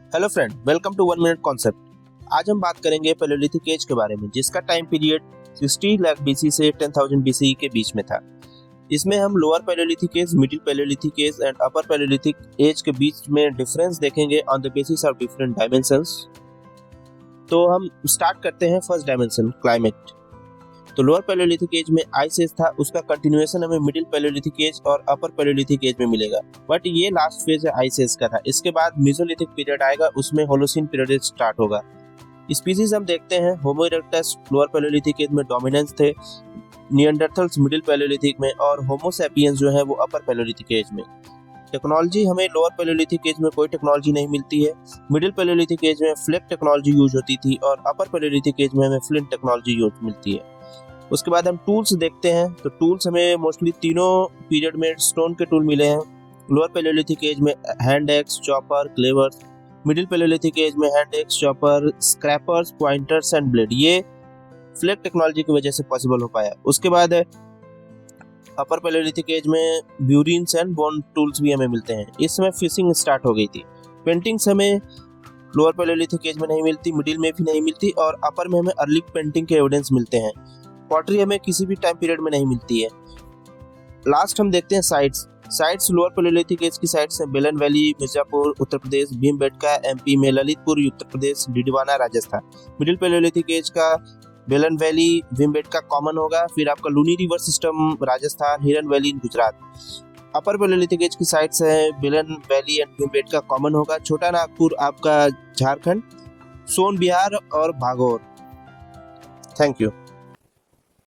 Hello friend, welcome to 1 minute concept. आज हम बात करेंगे पैलेयोलिथिक एज के बारे में, जिसका टाइम पीरियड 60 लाख बीसी से 10,000 बीसी के बीच में था। इसमें हम lower palaeolithic age, middle palaeolithic age and upper palaeolithic age के बीच में डिफरेंस देखेंगे on the basis of different dimensions. तो हम स्टार्ट करते हैं फर्स्ट डायमेंशन, क्लाइमेट। तो लोअर पैलेयोलिथिक एज में आइस एज था, उसका कंटिन्यूएशन हमें मिडिल पैलेयोलिथिक एज और अपर पैलेयोलिथिक एज में मिलेगा, बट ये लास्ट फेज है आइस एज का था। इसके बाद मेसोलिथिक पीरियड आएगा, उसमें होलोसीन पीरियड स्टार्ट होगा। स्पीसीज हम देखते हैं, होमो इरेक्टस लोअर पैलेयोलिथिक एज में डोमिनेंस थे, निएंडरथल्स मिडिल पैलेयोलिथिक में और होमो सैपियंस जो है वो अपर पैलेयोलिथिक एज में। टेक्नोलॉजी हमें लोअर पैलेयोलिथिक एज में कोई टेक्नोलॉजी नहीं मिलती है। मिडिल पैलेयोलिथिक एज में फ्लिप टेक्नोलॉजी यूज होती थी और अपर पैलेयोलिथिक एज में हमें फ्लिंट टेक्नोलॉजी यूज मिलती है। उसके बाद हम टूल्स देखते हैं, तो टूल्स हमें मोस्टली तीनों पीरियड में स्टोन के टूल मिले हैं। लोअर पैलेयोलिथिक एज में hand axe, chopper, cleavers. Middle palaeolithic age में hand axe, chopper, scrapers, pointers and blade. ये फ्लैग टेक्नोलॉजी की वजह से पॉसिबल हो पाया। उसके बाद अपर पैलेयोलिथिक एज में ब्यूरिन्स एंड बोन टूल्स भी हमें मिलते हैं। इस समय फिशिंग स्टार्ट हो गई थी। पेंटिंग्स हमें लोअर पैलेयोलिथिक एज में नहीं मिलती, मिडिल में भी नहीं मिलती और अपर में हमें अर्ली पेंटिंग के एविडेंस मिलते हैं। पॉटरी हमें किसी भी टाइम पीरियड में नहीं मिलती है। लास्ट हम देखते हैं साइट्स लोअर पैलेयोलिथिक एज की साइट्स हैं बेलन वैली, मिर्जापुर उत्तर प्रदेश, भीमबेटका एमपी में, Lalitpur Uttar Pradesh, Didwana Rajasthan. Middle palaeolithic as का बेलन वैली, भीमबेटका कॉमन होगा, फिर आपका लूनी रिवर सिस्टम राजस्थान, हिरन वैली गुजरात। अपर पैलेयोलिथिक एज की साइट्स हैं बेलन वैली एंड भीमबेटका कॉमन होगा, छोटा नागपुर आपका झारखंड, सोन बिहार और भागोर। Thank you.